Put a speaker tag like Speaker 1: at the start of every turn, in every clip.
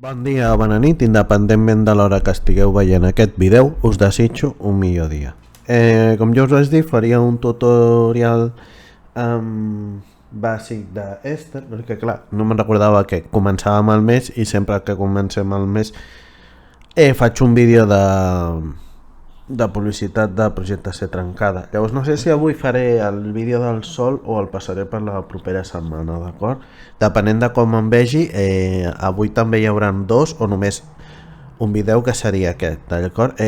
Speaker 1: Bon dia o bona nit, independentment de l'hora que estigueu veient aquest vídeo, us desitjo un millor dia. Com ja us vaig dir, faria un tutorial bàsic d'Ester, perquè clar, no me'n recordava que començàvem el mes i sempre que comencem el mes faig un vídeo de publicitat de projecte C trencada. Llavors no sé si avui faré el vídeo del sol o el passaré per la propera setmana, d'acord? Depenent de com em vegi, avui també hi haurà dos o només un vídeo que seria aquest, d'acord?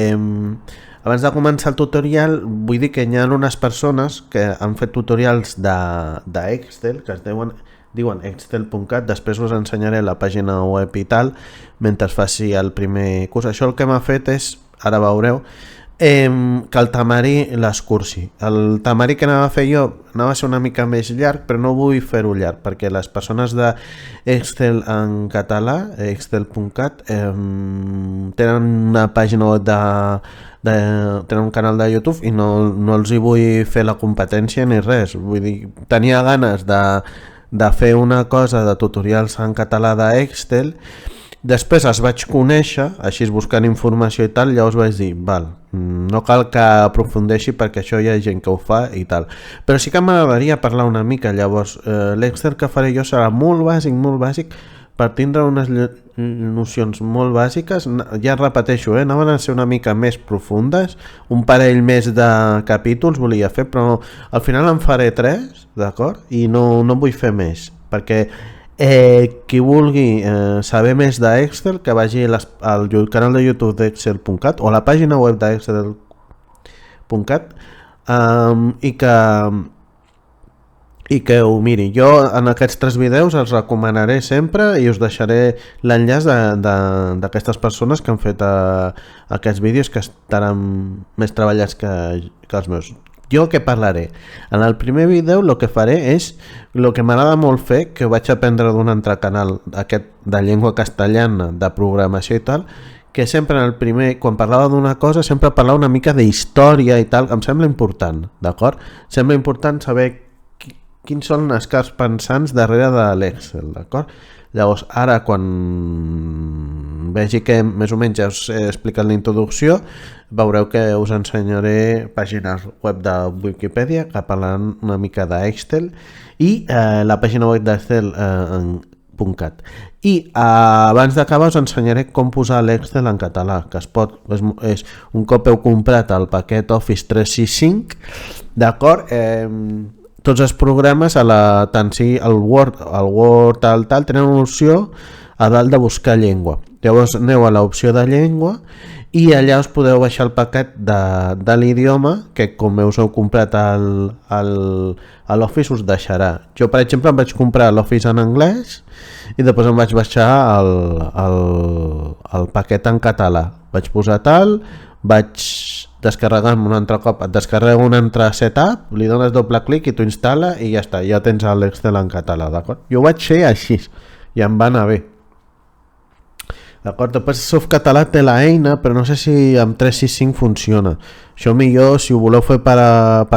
Speaker 1: Abans de començar el tutorial vull dir que hi ha unes persones que han fet tutorials d'Excel que es diuen excel.cat, després us ensenyaré la pàgina web i tal mentre faci el primer curs. Això el que m'ha fet és, ara veureu, que el temari l'escurci. El temari que anava a fer jo anava a ser una mica més llarg, però no vull fer-ho llarg perquè les persones d'Excel en català, excel.cat, tenen una pàgina web tenen un canal de YouTube i no els hi vull fer la competència ni res. Vull dir, tenia ganes de fer una cosa de tutorials en català d'Excel. Després els vaig conèixer, així buscant informació i tal, llavors vaig dir, val, no cal que aprofundeixi perquè això hi ha gent que ho fa i tal. Però sí que m'agradaria parlar una mica, llavors l'Excel que faré jo serà molt bàsic, per tindre unes nocions molt bàsiques. Ja repeteixo, anaven a ser una mica més profundes, un parell més de capítols volia fer, però al final en faré 3, d'acord? I no vull fer més, perquè qui vulgui saber més d'Excel que vagi al canal de YouTube d'Excel.cat o a la pàgina web d'Excel.cat i que ho miri. Jo en aquests 3 vídeos els recomanaré sempre i us deixaré l'enllaç d'aquestes persones que han fet aquests vídeos que estaran més treballats que els meus. Jo què parlaré? En el primer vídeo el que faré és el que m'agrada molt fer, que vaig aprendre d'un altre canal aquest de llengua castellana, de programació i tal, que sempre en el primer, quan parlava d'una cosa, sempre parlava una mica d'història i tal, em sembla important, d'acord? Sembla important saber quins són els cars pensants darrere de l'Excel, d'acord? Llavors, ara quan vegi que més o menys ja us he explicat la introducció, veureu que us ensenyaré pàgines web de Wikipedia que parlen una mica d'Excel i la pàgina web d'Excel.cat. I abans d'acabar us ensenyaré com posar l'Excel en català, que és un cop heu comprat el paquet Office 365, d'acord? Tots els programes, tant si el Word tal, tenen una opció a dalt de buscar llengua. Llavors aneu a l'opció de llengua i allà us podeu baixar el paquet de l'idioma que com us heu comprat a l'Office us deixarà. Jo per exemple em vaig comprar l'Office en anglès i després em vaig baixar el paquet en català. Vaig posar tal, vaig descarregant un altre cop, et descarrega un altre setup, li dones doble clic i t'ho instal·la i ja està, ja tens l'Excel en català, d'acord? Jo ho vaig fer així i em va anar bé, d'acord? Després Softcatalà té la eina, però no sé si amb 365 funciona. Això millor, si ho voleu fer per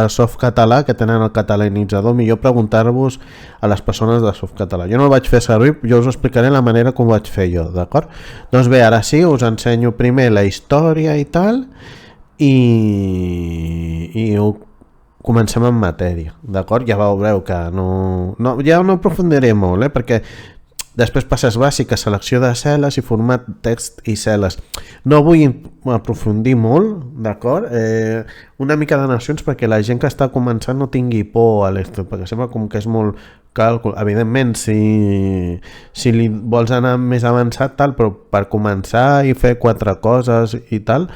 Speaker 1: Softcatalà, que tenen el catalanitzador, millor preguntar-vos a les persones de Softcatalà. Jo no el vaig fer servir, jo us explicaré la manera com ho vaig fer jo, d'acord? Doncs bé, ara sí, us ensenyo primer la història i tal, i comencem en matèria, d'acord? Ja veureu que ja no aprofundiré molt, perquè després passes bàsiques, selecció de cel·les i format text i cel·les. No vull aprofundir molt, d'acord? Una mica de nocions perquè la gent que està començant no tingui por a l'Excel, perquè sembla com que és molt càlcul. Evidentment, si li vols anar més avançat, tal, però per començar i fer 4 coses i tal,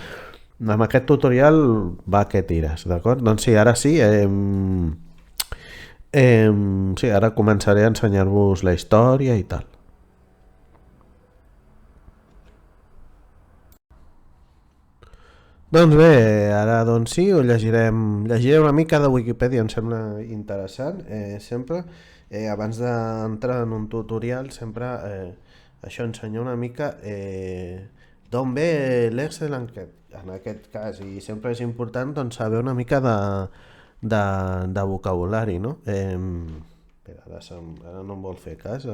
Speaker 1: amb aquest tutorial va que tires, d'acord? Doncs sí, ara sí, sí, ara començaré a ensenyar-vos la història i tal. Doncs bé, ara doncs sí, ho llegiré una mica de Wikipedia, em sembla interessant, sempre, abans d'entrar en un tutorial, sempre això ensenya una mica d'on ve l'Excel en aquest cas, i sempre és important doncs, saber una mica de vocabulari, no? Espera, ara no em vol fer cas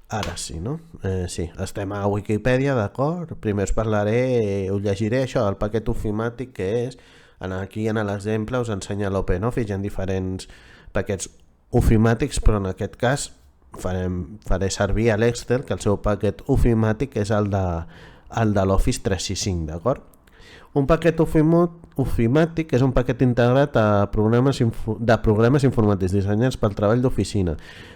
Speaker 1: Ara sí, no? Sí, estem a Wikipedia, d'acord? Primer us parlaré, us llegiré això, el paquet ofimàtic que és. Aquí en l'exemple us ensenya l'OpenOffice, hi ha diferents paquets ofimàtics, però en aquest cas faré servir l'Excel, que el seu paquet ofimàtic és el de l'Office 365, d'acord? Un paquet ofimàtic és un paquet integrat de programes informàtics dissenyats pel treball d'oficina.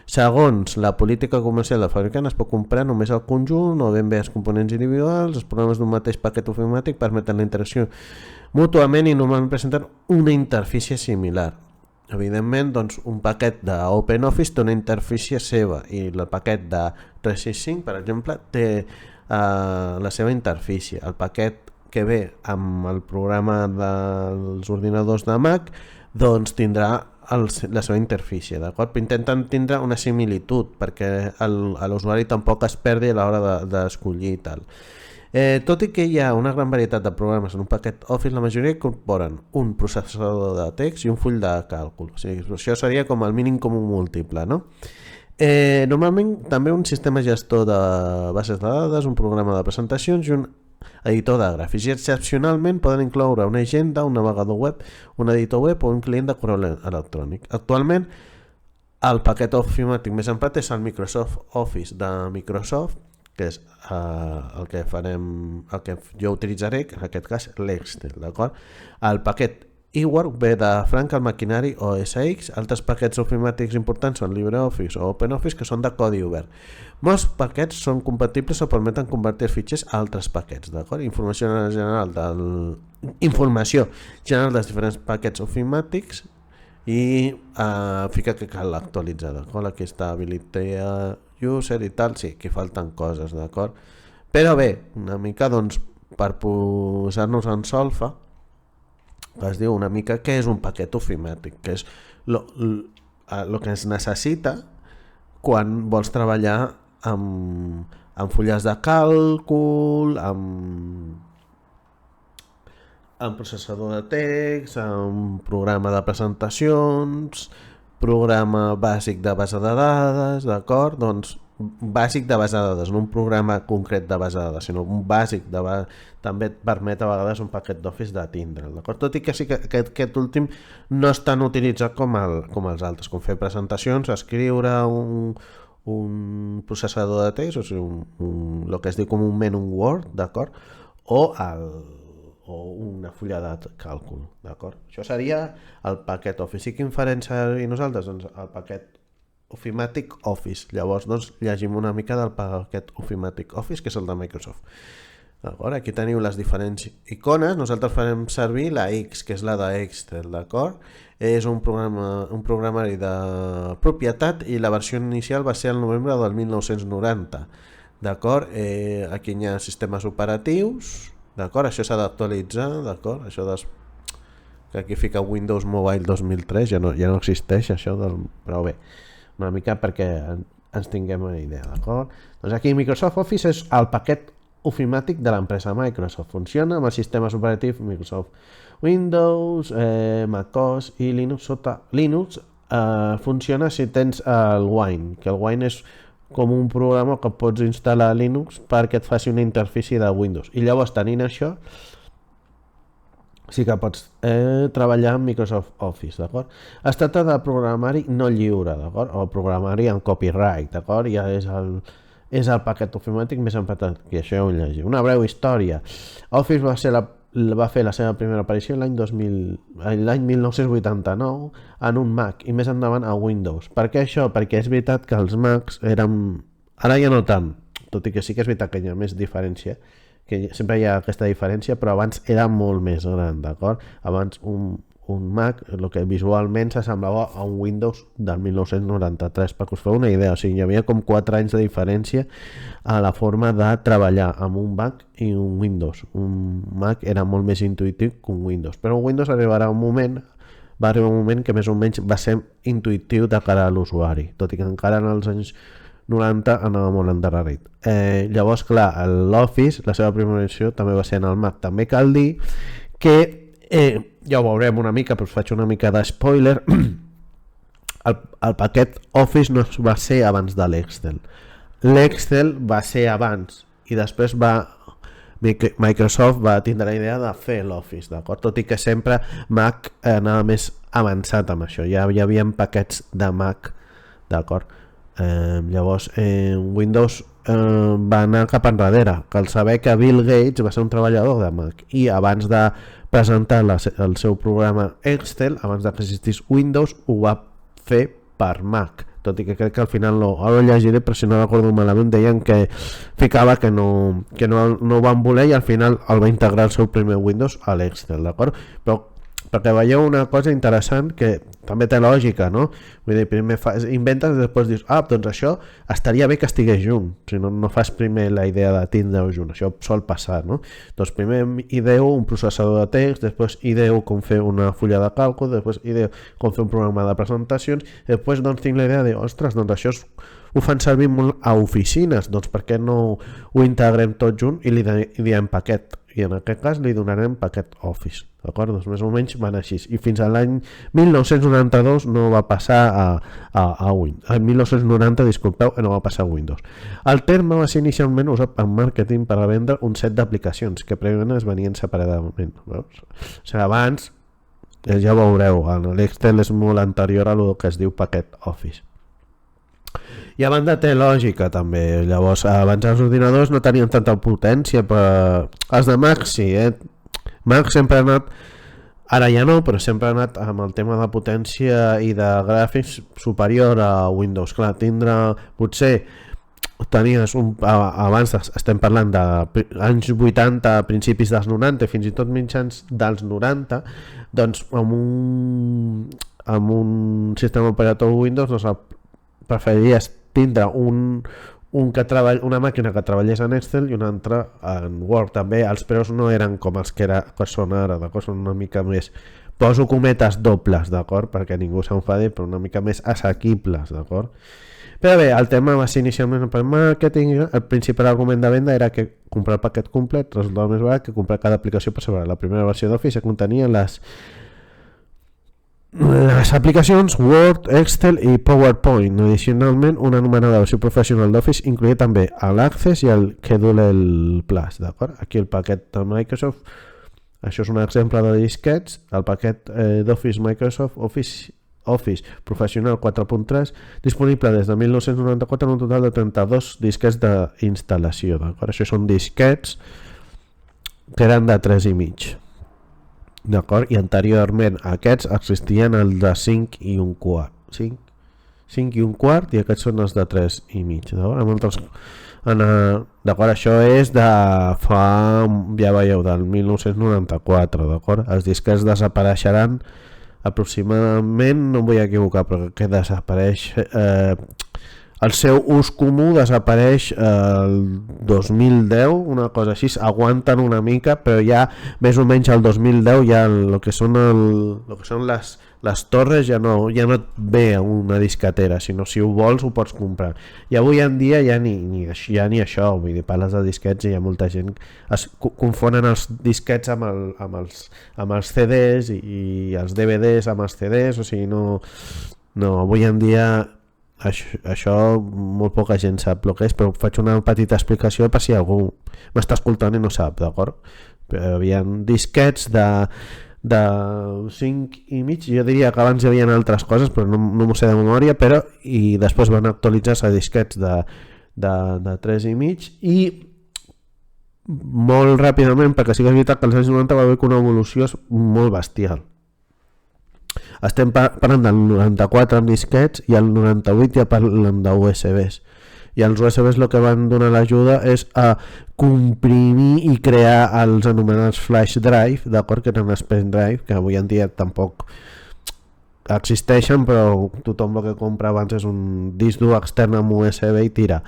Speaker 1: Segons la política comercial del fabricant, es pot comprar només el conjunt o ben bé els components individuals. Els programes d'un mateix paquet ofimàtic permeten la interacció mútuament i normalment presenten una interfície similar. Evidentment, doncs, un paquet d'OpenOffice té una interfície seva i el paquet de 365, per exemple, té la seva interfície. El paquet que ve amb el programa dels ordinadors de Mac doncs tindrà la seva interfície, d'acord? Intenten tindre una similitud perquè l'usuari tampoc es perdi a l'hora d'escollir i tal. Tot i que hi ha una gran varietat de programes en un paquet Office, la majoria incorporen un processador de text i un full de càlcul. O sigui, això seria com el mínim comú múltiple, no? Normalment també un sistema gestor de bases de dades, un programa de presentacions i un editor de gràfics, i excepcionalment poden incloure una agenda, un navegador web, un editor web o un client de correu electrònic. Actualment el paquet ofimàtic més emprat és el Microsoft Office de Microsoft, que és el que jo utilitzaré, en aquest cas l'Excel, d'acord? El paquet eWork ve de Frankel Maquinari OS X. Altres paquets ofimàtics importants són LibreOffice o OpenOffice, que són de codi obert. Molts paquets són compatibles o permeten convertir fitxers a altres paquets, d'acord? Informació general dels diferents paquets ofimàtics i fica que cal actualitzar, d'acord? Aquí està Ability User i tal, sí, aquí falten coses, d'acord? Però bé, una mica doncs per posar-nos en solfa, es diu una mica què és un paquet ofimàtic, que és el que es necessita quan vols treballar amb fulles de càlcul, amb processador de text, amb programa de presentacions, programa bàsic de base de dades, d'acord? Doncs bàsic de base de dades, no un programa concret de base de dades, sinó un bàsic també et permet a vegades un paquet d'Office de tindre'l, d'acord? Tot i que sí que aquest últim no és tan utilitzat com els altres, com fer presentacions, escriure un processador de text, o sigui, el que es diu comúment un Word, d'acord? O una fulla de càlcul, d'acord? Això seria el paquet Office. I quin farem servir nosaltres? Doncs el paquet ofimàtic Office. Llavors, doncs, llegim una mica del paquet ofimàtic Office, que és el de Microsoft. D'acord? Aquí teniu les diferents icones. Nosaltres farem servir la X, que és la d'Excel, d'acord? És un programari de propietat i la versió inicial va ser el novembre del 1990, d'acord? Aquí hi ha sistemes operatius, d'acord? Això s'ha d'actualitzar, d'acord? Això que aquí fica Windows Mobile 2003, ja no existeix això, però bé, una mica perquè ens tinguem una idea, d'acord? Doncs aquí Microsoft Office és el paquet ofimàtic de l'empresa Microsoft. Funciona amb els sistemes operatius Microsoft Windows, macOS i Linux. Sota Linux funciona si tens el Wine, que el Wine és com un programa que pots instal·lar a Linux perquè et faci una interfície de Windows. I llavors, tenint això, sí que pots treballar amb Microsoft Office, d'acord? Es tracta de programari no lliure, d'acord? O programari amb copyright, d'acord? Ja és el paquet ofimàtic més emprat aquí, això ja ho llegim. Una breu història. Office va fer la seva primera aparició l'any 1989 en un Mac i més endavant a Windows. Per què això? Perquè és veritat que els Macs eren... Ara ja no tant, tot i que sí que és veritat que hi ha més diferència, que sempre hi ha aquesta diferència, però abans era molt més gran, d'acord? Abans un Mac, el que visualment s'assemblava a un Windows del 1993, perquè us feu una idea, o sigui, hi havia com 4 anys de diferència a la forma de treballar amb un Mac i un Windows. Un Mac era molt més intuïtiu que un Windows, però un Windows va arribar un moment que més o menys va ser intuïtiu de cara a l'usuari, tot i que encara en els anys 90 anava molt endarrerit. Llavors, clar, l'Office, la seva primera versió també va ser en el Mac. També cal dir que, ja ho veurem una mica, però us faig una mica de spoiler, el paquet Office no va ser abans de l'Excel. l'Excel va ser abans i després Microsoft va tindre la idea de fer l'Office, d'acord? Tot i que sempre Mac anava més avançat amb això, ja hi havia paquets de Mac, d'acord? Llavors Windows va anar cap enrere, cal saber que Bill Gates va ser un treballador de Mac i abans de presentar el seu programa Excel, abans que existís Windows, ho va fer per Mac, tot i que crec que al final ara ho llegiré, però si no recordo malament deien que ficava que no ho van voler i al final el va integrar el seu primer Windows a l'Excel, d'acord? Però perquè veieu una cosa interessant que també té lògica, no? Vull dir, primer inventes i després dius, doncs això estaria bé que estigués junt, si no fas primer la idea de tindre-ho junt, això sol passar, no? Doncs primer ideo un processador de text, després ideo com fer una fulla de càlcul, després ideo com fer un programa de presentacions, després doncs tinc la idea de, ostres, doncs això ho fan servir molt a oficines, doncs per què no ho integrem tot junt i li diem paquet, i en aquest cas li donarem paquet Office, d'acord? Doncs més o menys van així, i fins a l'any 1992 no va passar a Windows, en 1990, disculpeu, no va passar a Windows. El terme va ser inicialment usat en màrqueting per a vendre un set d'aplicacions que prèviament es venien separadament, veus? O sigui, abans, ja veureu, l'Excel és molt anterior a el que es diu paquet Office. I a banda té lògica també, llavors abans els ordinadors no tenien tanta potència, però els de Mac sí, Mac sempre ha anat, ara ja no, però sempre ha anat amb el tema de potència i de gràfics superior a Windows. Clar, potser tenies abans estem parlant d'anys 80, principis dels 90, fins i tot mitjans dels 90, doncs amb un sistema operatiu Windows doncs preferiries tindre una màquina que treballés en Excel i una altra en Word. També els preus no eren com els que són ara, d'acord? Són una mica més, poso cometes dobles, d'acord? Perquè ningú s'enfadi, però una mica més assequibles, d'acord? Però bé, el tema va ser inicialment per màrqueting. El principal argument de venda era que comprar el paquet complet resultava més barat que comprar cada aplicació per separat. La primera versió d'Office contenia les aplicacions Word, Excel i PowerPoint. Addicionalment, una anomenada versió professional d'Office incloïa també l'Access i el Schedule Plus, d'acord? Aquí el paquet de Microsoft, això és un exemple de disquets, el paquet d'Office Microsoft Office Professional 4.3, disponible des de 1994 en un total de 32 disquets d'instal·lació, d'acord? Això són disquets que eren de 3,5, d'acord? I anteriorment aquests existien el de 5 i un quart, 5 i un quart, i aquests són els de 3,5, d'acord? D'acord, això és de fa, ja veieu, del 1994, d'acord? Els disquets desapareixeran aproximadament, no em vull equivocar, però que desapareix el seu ús comú desapareix el 2010, una cosa així, aguanten una mica, però ja més o menys el 2010 ja el que són les torres ja no et ve a una disquetera, sinó si ho vols ho pots comprar. I avui en dia ja ni això, vull dir, parles de disquets i hi ha molta gent es confonen els disquets amb els CDs i els DVDs amb els CDs, o sigui, no, avui en dia això molt poca gent sap el que és, però faig una petita explicació per si algú m'està escoltant i no sap, d'acord? Hi havia disquets de 5,5, jo diria que abans hi havia altres coses, però no m'ho sé de memòria, i després van actualitzar-se a disquets de 3,5 i molt ràpidament, perquè sí que és veritat que als anys 90 va haver una evolució molt bestial. Estem parlant del 94 amb disquets i el 98 ja parlem d'USBs, i els USBs el que van donar l'ajuda és a comprimir i crear els anomenats flash drive, d'acord, que eren els pen drive, que avui en dia tampoc existeixen, però tothom el que compra abans és un disc dur extern amb USB i tira.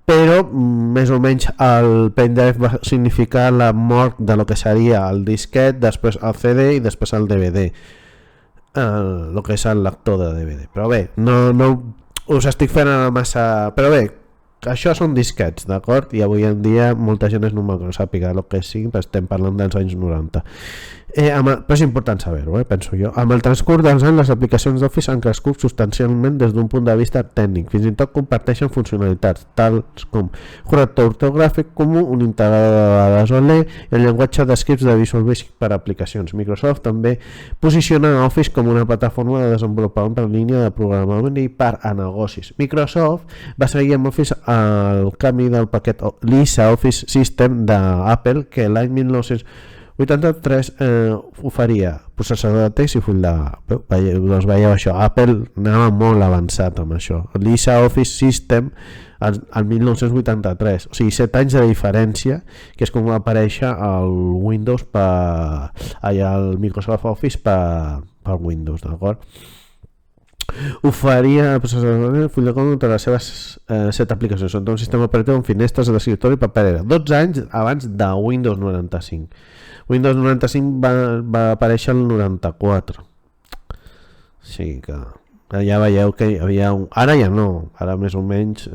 Speaker 1: Però més o menys el pendrive va significar la mort de lo que seria el disquet, després el CD i després el DVD, el que és el lector de DVD. Però bé, no us estic fent massa, però bé, això són disquets, d'acord? I avui en dia molta gent és normal que no sàpiga el que sigui, però estem parlant dels anys 90. Però és important saber-ho, penso jo. Amb el transcurs dels anys, les aplicacions d'Office han crescut substancialment des d'un punt de vista tècnic. Fins i tot comparteixen funcionalitats, tals com corrector ortogràfic comú, un integrador de dades OLE i el llenguatge de scripts de Visual Basic per a aplicacions. Microsoft també posiciona Office com una plataforma de desenvolupament per línia de programament i per a negocis. Microsoft va seguir amb Office el canvi del paquet Lisa Office System d'Apple, que l'any 1983 oferia processador de text i full de... Doncs veieu això, Apple anava molt avançat amb això. Lisa Office System al 1983, o sigui 7 anys de diferència, que és com va aparèixer el Windows el Microsoft Office per Windows, d'acord? Oferia full de codi entre les seves 7 aplicacions, són un sistema operatiu amb finestres d'escriptori i paperera, 12 anys abans de Windows 95. Windows 95 va aparèixer el 94. Sí que ja veieu que hi havia ara ja no, ara més o menys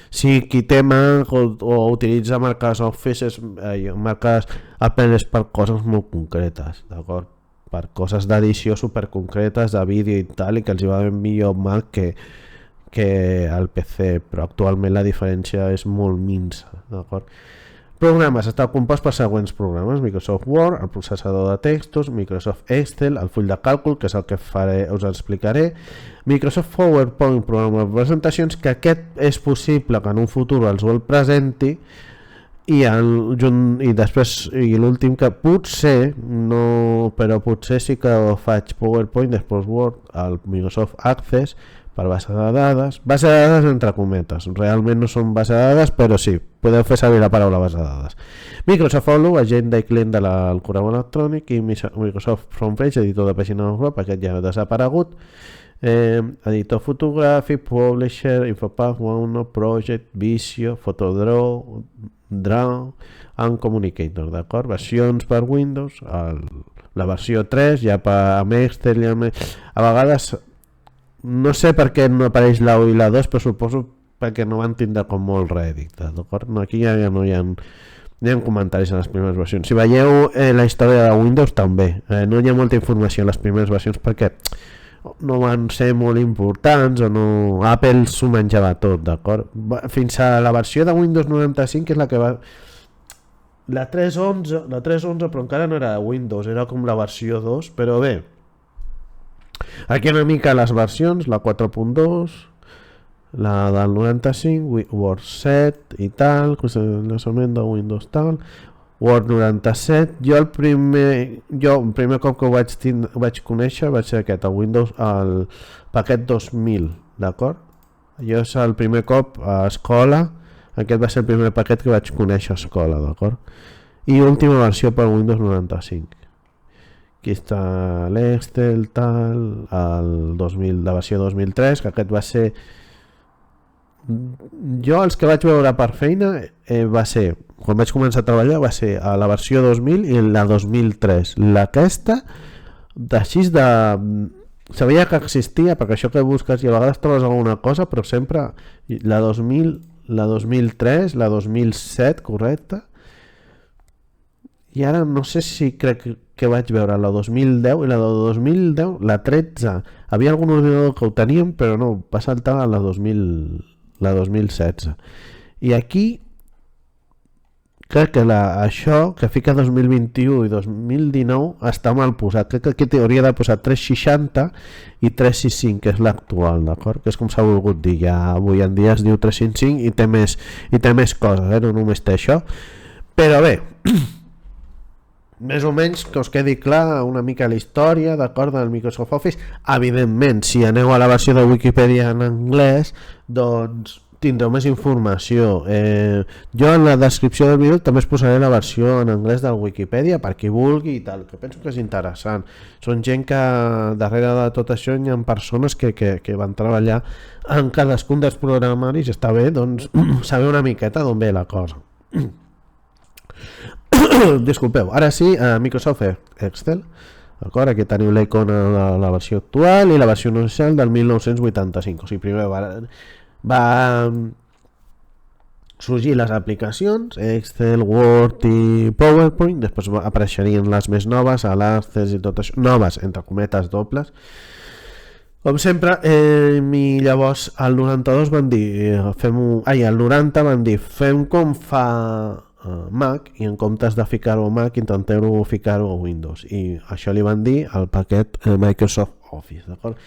Speaker 1: si qui té Mac o utilitza marques Office marques Apple és per coses molt concretes, d'acord? Per coses d'edició superconcretes de vídeo i tal, i que els hi va ben millor Mac que el PC, però actualment la diferència és molt minsa, d'acord? Programes, està compost per següents programes: Microsoft Word, el processador de textos, Microsoft Excel, el full de càlcul, que és el que us explicaré, Microsoft PowerPoint, programa de presentacions, que aquest és possible que en un futur els el presenti, i després l'últim, que potser no, però potser sí que faig PowerPoint, després Word, el Microsoft Access per base de dades entre cometes, realment no són base de dades, però sí, podeu fer servir la paraula base de dades. Microsoft Outlook, agenda i client del correu electrònic, i Microsoft FrontPage, editor de pàgina web, aquest ja ha desaparegut, editor fotogràfic, Publisher, Infopath, OneNote, Project, Visio, Photodraw, and Communicator, d'acord? Versions per Windows, la versió 3, ja amb Excel, a vegades no sé per què no apareix la 1 i la 2, però suposo perquè no van tindre com molt rèdit, d'acord? Aquí ja no hi ha comentaris en les primeres versions. Si veieu la història de Windows també, no hi ha molta informació en les primeres versions perquè no van ser molt importants o no... Apple s'ho menjava tot, d'acord? Fins a la versió de Windows 95, que és la que va... La 3.11, però encara no era de Windows, era com la versió 2, però bé, aquí una mica les versions, la 4.2, la del 95, Word 7 i tal, llançament de Windows tal, Word 97. Jo el primer cop que ho vaig conèixer va ser aquest, el Windows, el paquet 2000, d'acord? Jo és el primer cop a escola, aquest va ser el primer paquet que vaig conèixer a escola, d'acord? I última versió per Windows 95. Aquí està l'Excel, tal, la versió 2003, que aquest va ser... Jo els que vaig veure per feina va ser, quan vaig començar a treballar, va ser a la versió 2000 i la 2003. Aquesta, així de... Sabia que existia, perquè això que busques i a vegades trobes alguna cosa, però sempre la 2000, la 2003, la 2007, correcte? I ara no sé si crec que vaig veure la 2010 i la de 2010, la 13. Havia algun ordinador que ho teníem, però no, va saltar a la 2016. I aquí crec que això que fica 2021 i 2019 està mal posat. Crec que aquí hauria de posar 360 i 365, que és l'actual, d'acord? Que és com s'ha volgut dir. Ja avui en dia es diu 365 i té més coses, no només té això. Però bé, més o menys que us quedi clar una mica la història, d'acord, del Microsoft Office. Evidentment, si aneu a la versió de Wikipedia en anglès, doncs tindreu més informació. Jo en la descripció del vídeo també us posaré la versió en anglès del Wikipedia per qui vulgui i tal, que penso que és interessant. Són gent que darrere de tot això hi ha persones que van treballar en cadascun dels programaris. Està bé, doncs, saber una miqueta d'on ve la cosa. Disculpeu, ara sí, Microsoft Excel, d'acord? Aquí teniu la icona de la versió actual i la versió inicial del 1985. O sigui, primer va sorgir les aplicacions, Excel, Word i PowerPoint, després apareixerien les més noves, Access i tot això, noves, entre cometes dobles, com sempre, i llavors al 92 van dir, al 90 van dir, fem com fa Mac, i en comptes de ficar-ho a Mac, intenteu-ho ficar-ho a Windows, i això li van dir al paquet Microsoft Office, d'acord?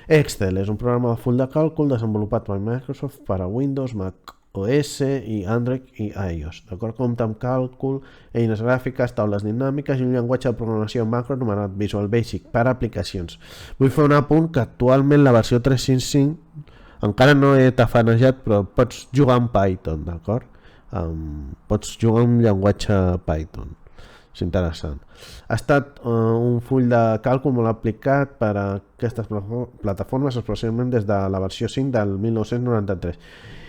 Speaker 1: Excel és un programa de full de càlcul desenvolupat per Microsoft per a Windows, Mac OS i Android i iOS, d'acord? Compta amb càlcul, eines gràfiques, taules dinàmiques i un llenguatge de programació macro anomenat Visual Basic per a aplicacions. Vull fer un apunt que actualment la versió 3.5 encara no he tafanejat, però pots jugar en Python, d'acord? Pots jugar en llenguatge Python. És interessant. Ha estat un full de càlcul molt aplicat per a aquestes plataformes, especialment des de la versió 5 del 1993.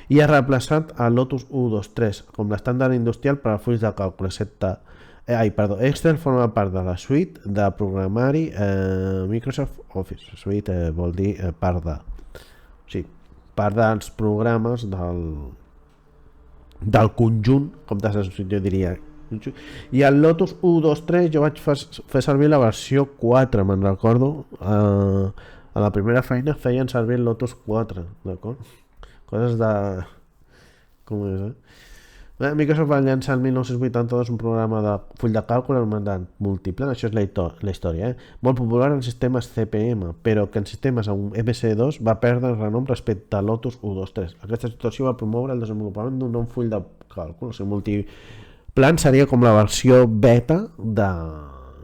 Speaker 1: I ha reemplaçat el Lotus 123 com l'estàndard industrial per a fulls de càlcul, excepte Excel forma part de la suite de programari Microsoft Office. Suite vol dir part de... Sí, part dels programes del conjunt, com jo diria. I el Lotus 123 jo vaig fer servir la versió 4, me'n recordo. A la primera feina feien servir el Lotus 4, d'acord? Coses de... Com és, Microsoft va llançar el 1982 un programa de full de càlcul anomenat Multiplan, això és la història, molt popular en sistemes CPM, però que en sistemes amb MC2 va perdre el renom respecte a Lotus 123. Aquesta situació va promoure el desenvolupament d'un nou full de càlcul, o sigui, Multiplan seria com la versió beta de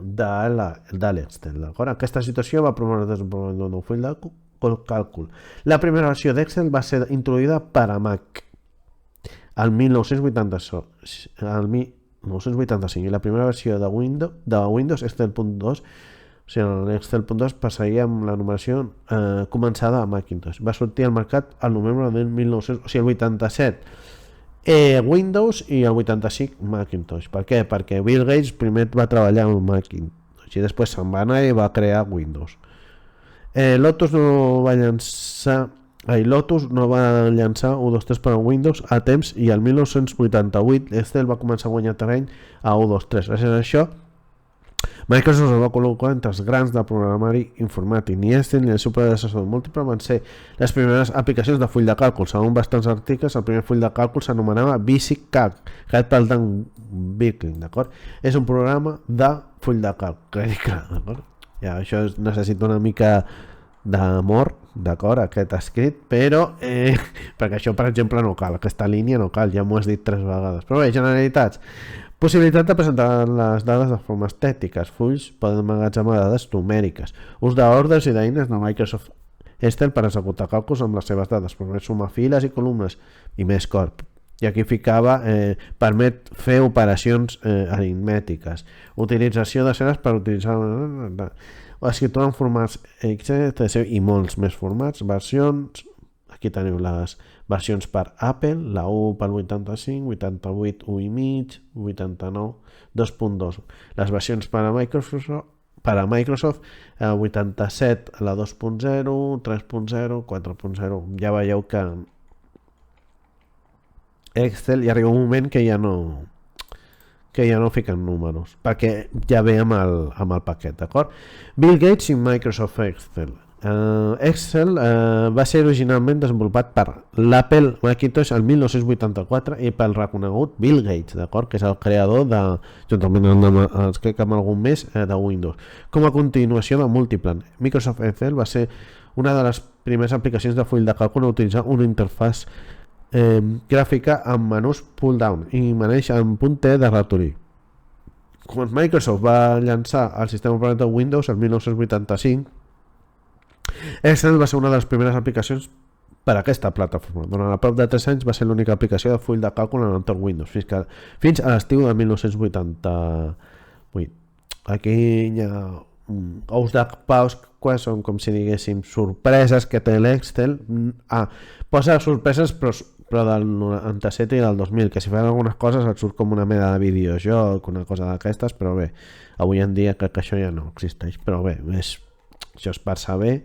Speaker 1: l'Excel, d'acord? Aquesta situació va promoure el desenvolupament d'un nou full de càlcul. La primera versió d'Excel va ser introduïda per a Mac el 1985 i la primera versió de Windows Excel.2, o sigui, l'Excel.2 passaria amb la numeració començada a Macintosh. Va sortir al mercat al novembre del 1900, o sigui, el 87 Windows i el 85 Macintosh. Per què? Perquè Bill Gates primer va treballar amb Macintosh i després se'n va anar i va crear Windows. Lotus no va llançar 1.2.3 per a Windows a temps i el 1988 Excel va començar a guanyar terreny a 1.2.3. Gràcies a això, Microsoft es va col·locar entre els grans de programari informàtic. Ni Excel ni el seu predecessor múltiple van ser les primeres aplicacions de full de càlcul. Segons bastants articles, el primer full de càlcul s'anomenava Basic Calc, creat pel Dan Birkling, d'acord? És un programa de full de càlcul, d'acord? Ja, això necessita una mica d'amor, d'acord, aquest escrit, però perquè això, per exemple, no cal, aquesta línia no cal, ja m'ho has dit 3 vegades. Però bé, generalitats. Possibilitat de presentar les dades de forma estètica. Els fulls poden emmagatzemar dades numèriques. Ús d'ordres i d'eines de Microsoft Excel per executar càlculs amb les seves dades, permet sumar files i columnes i més corp. I aquí ficava, permet fer operacions aritmètiques, utilització de ceres per utilitzar escriptura en formats XTC i molts més formats, versions, aquí teniu les versions per Apple, la 1 per 85, 88, 1,5, 89, 2.2, les versions per a Microsoft, 87, la 2.0, 3.0, 4.0, ja veieu que Excel hi arriba un moment que ja no fiquen números, perquè ja ve amb el paquet, d'acord? Bill Gates i Microsoft Excel. Excel va ser originalment desenvolupat per l'Apple Macintosh el 1984 i pel reconegut Bill Gates, d'acord? Que és el creador de, juntament amb algun més, de Windows. Com a continuació de Multiplan, Microsoft Excel va ser una de les primeres aplicacions de full de càlcul a utilitzar una interfàs gràfica amb menús pull-down i maneix amb punter de ratolí. Quan Microsoft va llançar el sistema operatiu de Windows el 1985, Excel va ser una de les primeres aplicacions per a aquesta plataforma. Durant a prop de 3 anys va ser l'única aplicació de full de càlcul en l'entorn Windows, fins a l'estiu de 1988. Aquí hi ha ous de paus, que són com si diguéssim sorpreses que té l'Excel. Posa sorpreses però del 97 i del 2000, que si fan algunes coses et surt com una mena de videojoc, una cosa d'aquestes, però bé, avui en dia crec que això ja no existeix, però bé, això és per saber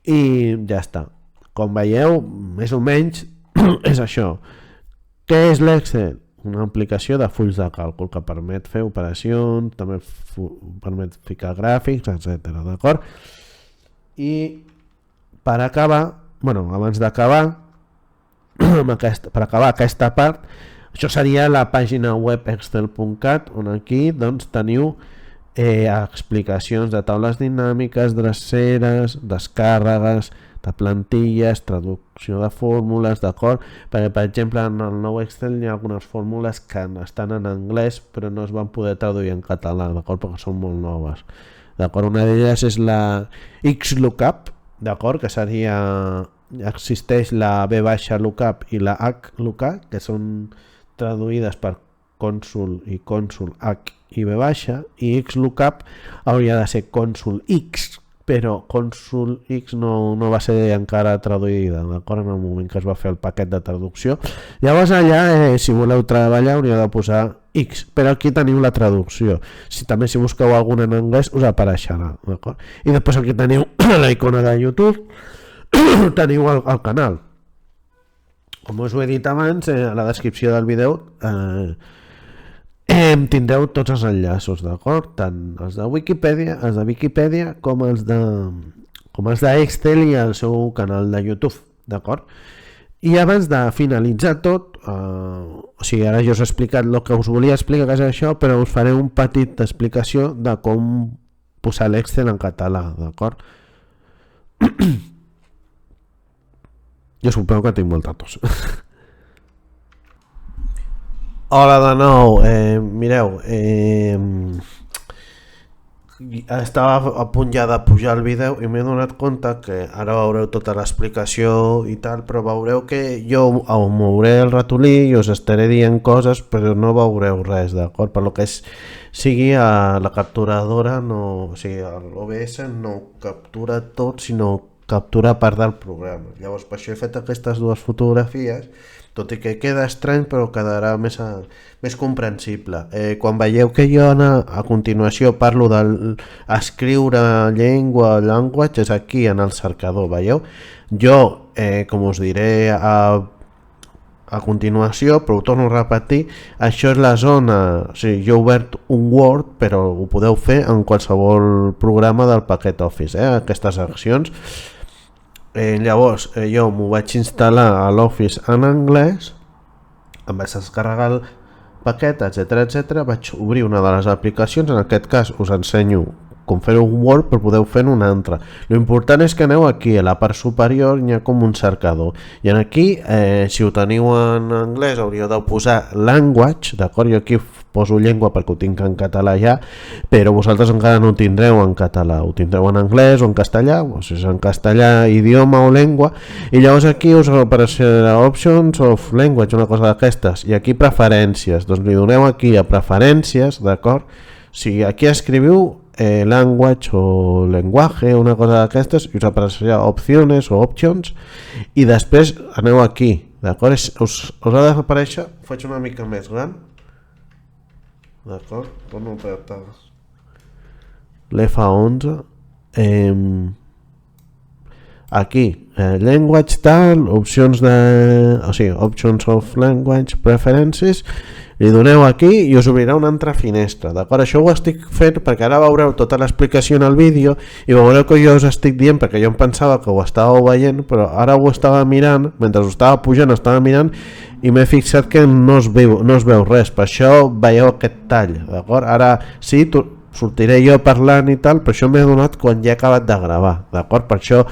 Speaker 1: i ja està. Com veieu, més o menys és això. Què és l'Excel? Una aplicació de fulls de càlcul que permet fer operacions, també permet ficar gràfics, etc. D'acord? I per acabar, abans d'acabar, per acabar aquesta part, això seria la pàgina web excel.cat, on aquí doncs, teniu explicacions de taules dinàmiques, dreceres, descàrregues, de plantilles, traducció de fórmules, d'acord? Perquè, per exemple, en el nou Excel hi ha algunes fórmules que estan en anglès però no es van poder traduir en català, d'acord? Perquè són molt noves, d'acord? Una d'elles és la XLOOKUP, d'acord? Que seria... Existeix la V baixa lookup i la H lookup, que són traduïdes per cònsol i cònsol H i V baixa, i XLOOKUP hauria de ser cònsol X, però cònsol X no va ser encara traduïda, d'acord? En el moment que es va fer el paquet de traducció. Llavors allà, si voleu treballar, hauríeu de posar X, però aquí teniu la traducció. També si busqueu alguna en anglès us apareixerà, d'acord? I després aquí teniu la icona de YouTube, teniu el canal. Com us ho he dit abans, a la descripció del vídeo tindreu tots els enllaços, d'acord? Tant els de Wikipedia com els d'Excel i el seu canal de YouTube, d'acord? I abans de finalitzar tot, ara jo us he explicat el que us volia explicar, que és això, però us faré un petit explicació de com posar l'Excel en català, d'acord? Jo suposo que tinc molta tos. Hola de nou, mireu, estava a punt ja de pujar el vídeo i m'he donat compte que ara veureu tota l'explicació i tal, però veureu que jo mouré el ratolí i us estaré dient coses però no veureu res, d'acord? Per lo que sigui la capturadora, o sigui l'OBS no captura tot sinó captura part del programa. Llavors per això he fet aquestes dues fotografies, tot i que queda estrany però quedarà més comprensible. Quan veieu que jo a continuació parlo d'escriure llengua, language, és aquí en el cercador, veieu? Jo, com us diré a continuació, però ho torno a repetir, això és la zona, o sigui, jo he obert un Word, però ho podeu fer en qualsevol programa del paquet Office, aquestes accions. Llavors jo m'ho vaig instal·lar a l'Office en anglès, em vaig descarregar el paquet, etc. Vaig obrir una de les aplicacions, en aquest cas us ensenyo com fer-ho un Word, però podeu fer en una altra. L'important és que aneu aquí, a la part superior hi ha com un cercador, i aquí, si ho teniu en anglès, hauríeu de posar language, d'acord? Jo aquí poso llengua perquè ho tinc en català ja, però vosaltres encara no ho tindreu en català, ho tindreu en anglès o en castellà, o si és en castellà, idioma o llengua, i llavors aquí us apareixerà options of language, una cosa d'aquestes, i aquí preferències, doncs li doneu aquí a preferències, d'acord? Si aquí escriviu language o lenguaje, una cosa d'aquestes, i us apareixerà opcions o options, i després aneu aquí, d'acord? Us ha d'aparèixer, ho faig una mica més gran, d'acord? Torno a apretar l'F11, aquí, language tal, opcions options of language, preferences, li doneu aquí i us obrirà una altra finestra, d'acord? Això ho estic fent perquè ara veureu tota l'explicació en el vídeo i veureu que jo us estic dient, perquè jo em pensava que ho estàveu veient, però ara ho estava mirant, mentre ho estava pujant estava mirant i m'he fixat que no es veu res, per això veieu aquest tall, d'acord? Ara sí, sortiré jo parlant i tal, però això m'he donat quan ja he acabat de gravar, d'acord? Per això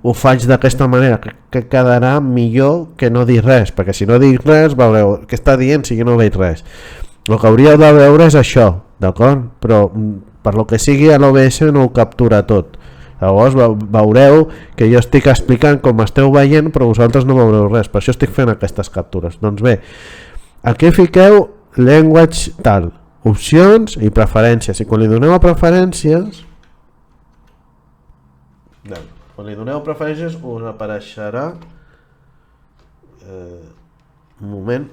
Speaker 1: ho faig d'aquesta manera, que quedarà millor que no dir res, perquè si no dic res veureu què està dient si jo no veig res. El que hauríeu de veure és això, d'acord? Però per lo que sigui a l'OBS no ho captura tot. Llavors veureu que jo estic explicant com esteu veient, però vosaltres no veureu res, per això estic fent aquestes captures. Doncs bé, aquí fiqueu language tal, opcions i preferències, i quan li doneu a preferències, quan li doneu preferències us apareixerà, un moment,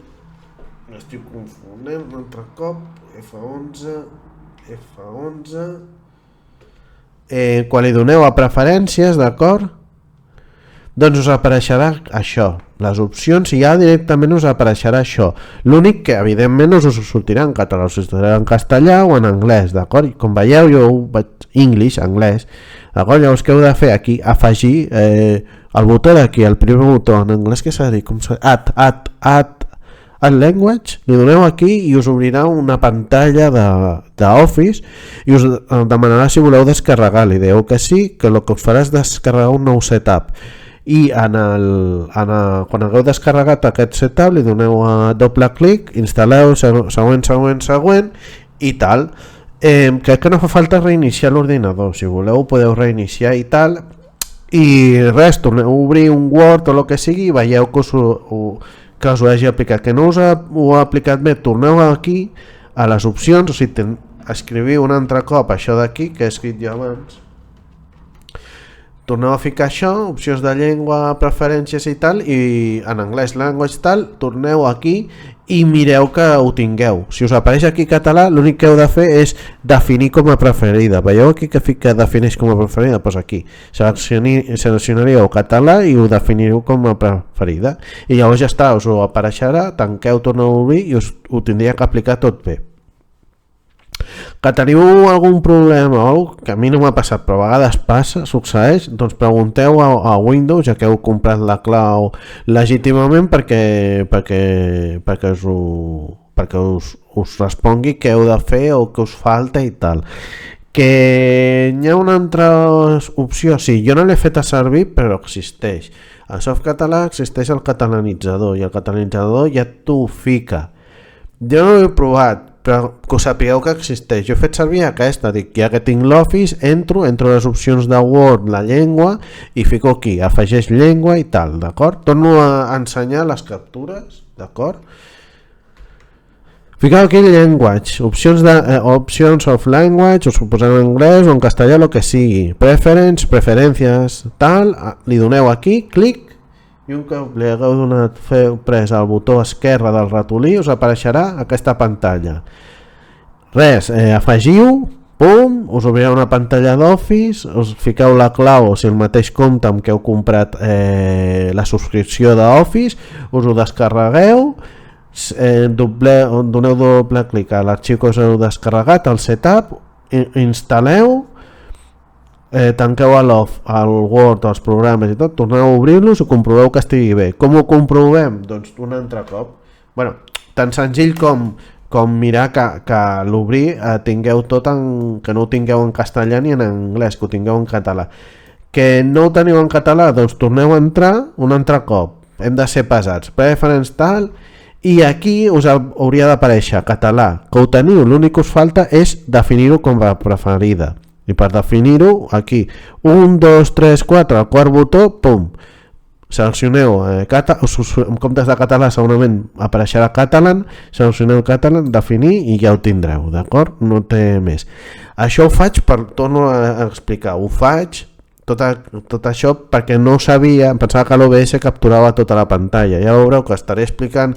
Speaker 1: m'estic confonent un altre cop, F11, quan li doneu a preferències, d'acord? Doncs us apareixerà això, les opcions i ja directament us apareixerà això. L'únic que evidentment us sortirà en català, us sortirà en castellà o en anglès, d'acord? Com veieu jo vaig English, anglès, d'acord? Llavors què heu de fer aquí? Afegir el botó d'aquí, el primer botó en anglès que s'ha de dir, com s'ha dit? Add language, li doneu aquí i us obrirà una pantalla d'Office i us demanarà si voleu descarregar, li dieu que sí, que el que us farà és descarregar un nou setup i quan hagueu descarregat aquest setup li doneu a doble clic, instal·leu següent i tal. Crec que no fa falta reiniciar l'ordinador, si voleu podeu reiniciar i tal, i res, torneu a obrir un Word o el que sigui i veieu que us ho hagi aplicat. Que no us ho ha aplicat bé, torneu aquí a les opcions, o sigui, escriviu un altre cop això d'aquí que he escrit jo abans, torneu a ficar això, opcions de llengua, preferències i tal, i en anglès language tal, torneu aquí i mireu que ho tingueu. Si us apareix aquí català, l'únic que heu de fer és definir com a preferida. Veieu aquí que fica defineix com a preferida? Doncs aquí seleccionaríeu català i ho definiríeu com a preferida i llavors ja està, us ho apareixerà, tanqueu, torneu a obrir i us ho tindria que aplicar tot bé. Que teniu algun problema o que a mi no m'ha passat però a vegades passa, succeeix, doncs pregunteu a Windows, ja que heu comprat la clau legítimament perquè us respongui què heu de fer o què us falta i tal. Que hi ha una altra opció, sí, jo no l'he fet a servir però existeix. A Softcatalà existeix el catalanitzador i el catalanitzador ja t'ho fica. Jo no l'he provat, però que us sapigueu que existeix. Jo he fet servir aquesta, dic, ja que tinc l'Office, entro les opcions de Word, la llengua, i fico aquí, afegeix llengua i tal, d'acord? Torno a ensenyar les captures, d'acord? Fiqueu aquí language, options of language, us ho poseu en anglès o en castellà, el que sigui, preferències, tal, li doneu aquí, clic, i un cop li hagueu donat pres al botó esquerre del ratolí us apareixerà aquesta pantalla. Res, afegiu, pum, us obrirà una pantalla d'Office, us fiqueu la clau o si el mateix compte amb què heu comprat la subscripció d'Office, us ho descarregueu, doneu doble clic a l'arxiu que us heu descarregat, el setup, instal·leu, tanqueu el Word, els programes i tot, torneu a obrir-los i comproveu que estigui bé. Com ho comprovem? Doncs un altre cop. Bueno, tan senzill com mirar que l'obrir tingueu tot que no ho tingueu en castellà ni en anglès, que ho tingueu en català. Que no ho teniu en català? Doncs torneu a entrar un altre cop. Hem de ser pesats. Preferents tal, i aquí us hauria d'aparèixer català. Que ho teniu, l'únic que us falta és definir-ho com a preferida. I per definir-ho, aquí 1, 2, 3, 4, el quart botó, pum, seleccioneu en comptes de català segurament apareixerà catalan, seleccioneu catalan, definir i ja ho tindreu, d'acord? No té més. Això ho faig torno a explicar, ho faig tot això perquè no sabia, em pensava que l'OBS capturava tota la pantalla, ja veureu que estaré explicant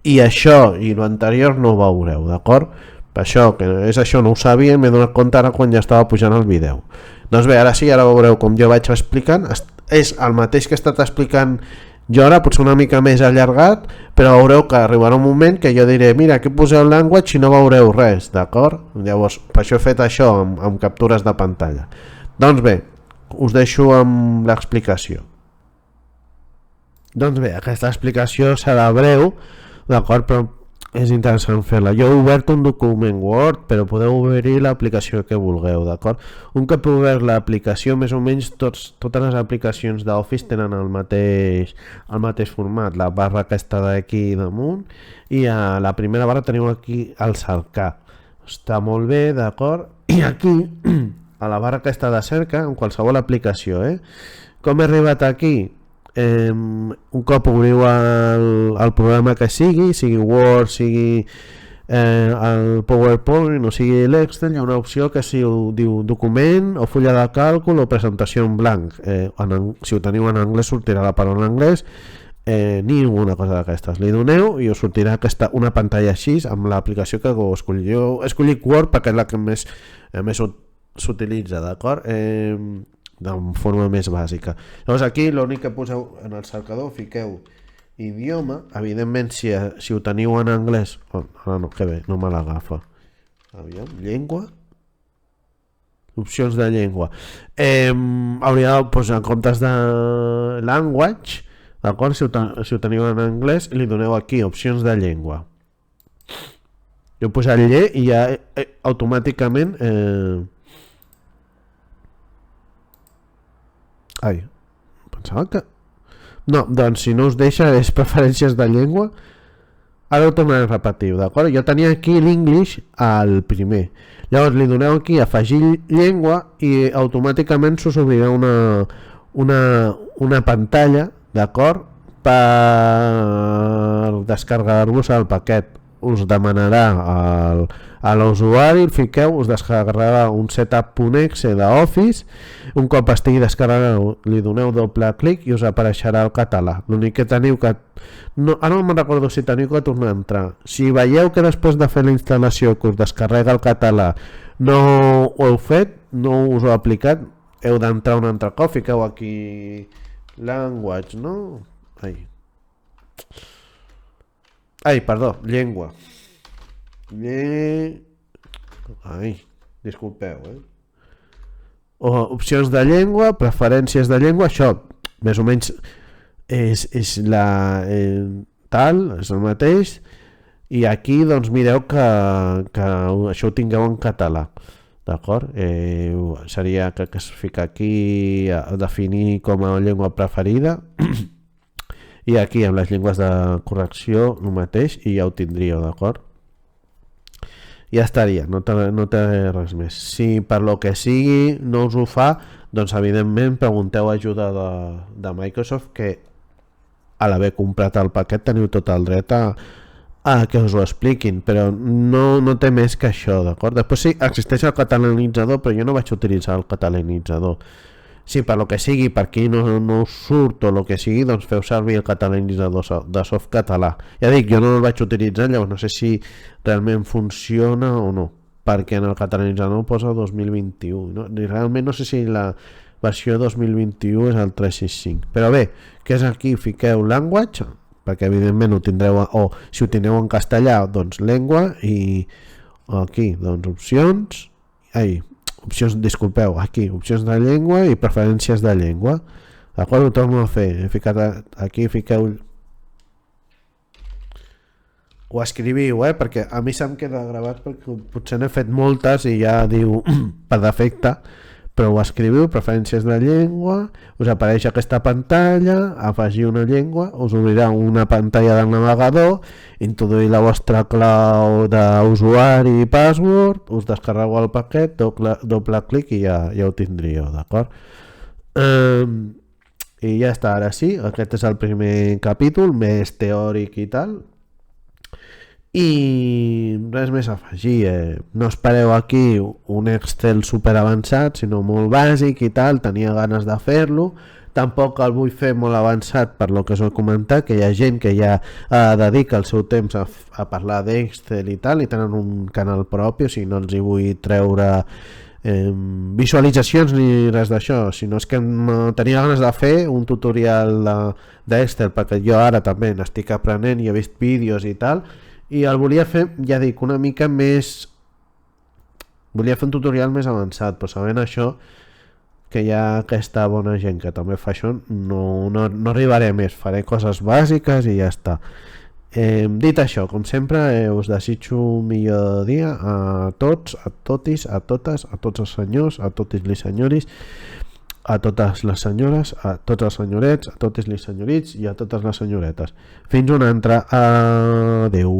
Speaker 1: i això i l'anterior no ho veureu, d'acord? Això, que és això, no ho sabia, m'he donat compte ara quan ja estava pujant el vídeo. Doncs bé, ara sí, ara veureu com jo vaig explicant, és el mateix que he estat explicant jo ara, potser una mica més allargat, però veureu que arribarà un moment que jo diré, mira, aquí poseu language i no veureu res, d'acord? Llavors, per això he fet això amb captures de pantalla. Doncs bé, us deixo amb l'explicació. Doncs bé, aquesta explicació serà breu, d'acord, però és interessant fer-la. Jo he obert un document Word, però podeu obrir l'aplicació que vulgueu, d'acord? Un cop obert l'aplicació, més o menys totes les aplicacions d'Office tenen el mateix format, la barra aquesta d'aquí damunt, i a la primera barra teniu aquí el cercar. Està molt bé, d'acord? I aquí, a la barra aquesta de cerca, en qualsevol aplicació, com he arribat aquí? Un cop obriu el programa que sigui Word, sigui el PowerPoint o sigui l'Excel, hi ha una opció que diu document o fulla de càlcul o presentació en blanc. Si ho teniu en anglès sortirà la paraula en anglès, ni una cosa d'aquestes. Li doneu i us sortirà una pantalla així amb l'aplicació que heu escollit. Jo he escollit Word perquè és la que més s'utilitza, d'acord? De forma més bàsica. Llavors aquí l'únic que poseu en el cercador, fiqueu idioma, evidentment si ho teniu en anglès, ara no, que bé, no me l'agafa. Aviam, llengua, opcions de llengua. Hauria de posar en comptes de language, d'acord? Si ho teniu en anglès, li doneu aquí opcions de llengua. Jo he posat i ja automàticament ai, pensava que no, doncs si no us deixa és preferències de llengua. Ara ho tornaré a repetir, d'acord? Jo tenia aquí l'English al primer. Llavors li doneu aquí afegir llengua i automàticament s'us obrirà una pantalla, d'acord? Per descarregar-vos el paquet. Us demanarà a l'usuari, el fiqueu, us descarregarà un setup.exe d'Office, un cop estigui descarregat li doneu doble clic i us apareixerà el català. L'únic que teniu que no, ara no me'n recordo si teniu que tornar a entrar. Si veieu que després de fer la instal·lació que us descarrega el català no ho heu fet, no us ho heu aplicat, heu d'entrar un altre cop, fiqueu aquí language, no? Ai, perdó, llengua. Ai, disculpeu, opcions de llengua, preferències de llengua, això més o menys és la tal, és el mateix, i aquí doncs mireu que això ho tingueu en català, d'acord? Seria que es fica aquí a definir com a llengua preferida i aquí amb les llengües de correcció el mateix i ja ho tindríeu, d'acord? Ja estaria, no té res més. Si per lo que sigui no us ho fa, doncs evidentment pregunteu ajuda de Microsoft, que a l'haver comprat el paquet teniu tot el dret a que us ho expliquin, però no té més que això, d'acord? Després sí, existeix el catalanitzador, però jo no vaig utilitzar el catalanitzador. Si per lo que sigui, per aquí no us surt o el que sigui, doncs feu servir el catalanitzador de Softcatalà. Ja dic, jo no el vaig utilitzar, llavors no sé si realment funciona o no, perquè en el catalanitzador posa 2021, no? Realment no sé si la versió 2021 és el 365, però bé, que és aquí, fiqueu language, perquè evidentment ho tindreu, o si ho tindreu en castellà, doncs llengua, i aquí, doncs opcions, disculpeu, aquí, opcions de llengua i preferències de llengua, d'acord? Ho torno a fer, he ficat aquí, fiqueu, ho escriviu, perquè a mi se'm queda gravat perquè potser n'he fet moltes i ja diu per defecte, però ho escriviu, preferències de llengua, us apareix aquesta pantalla, afegir una llengua, us obrirà una pantalla del navegador, introduir la vostra clau d'usuari i password, us descarregueu el paquet, doble clic i ja ho tindríeu, d'acord? I ja està, ara sí, aquest és el primer capítol, més teòric i tal, i res més a afegir, no espereu aquí un Excel super avançat, sinó molt bàsic i tal, tenia ganes de fer-lo, tampoc el vull fer molt avançat per lo que us he comentat, que hi ha gent que ja dedica el seu temps a parlar d'Excel i tal, i tenen un canal propi, o sigui, no els hi vull treure visualitzacions ni res d'això, sinó és que tenia ganes de fer un tutorial d'Excel, perquè jo ara també n'estic aprenent i he vist vídeos i tal, i el volia fer, ja dic, una mica més, volia fer un tutorial més avançat, però sabent això que hi ha aquesta bona gent que també fa això, no arribaré més, faré coses bàsiques i ja està. Dit això, com sempre, us desitjo un millor dia a tots, a totis, a totes, a tots els senyors, a totes les senyoris, a totes les senyores, a tots els senyorets, a totes les senyorits i a totes les senyoretes. Fins una altra. Adeu.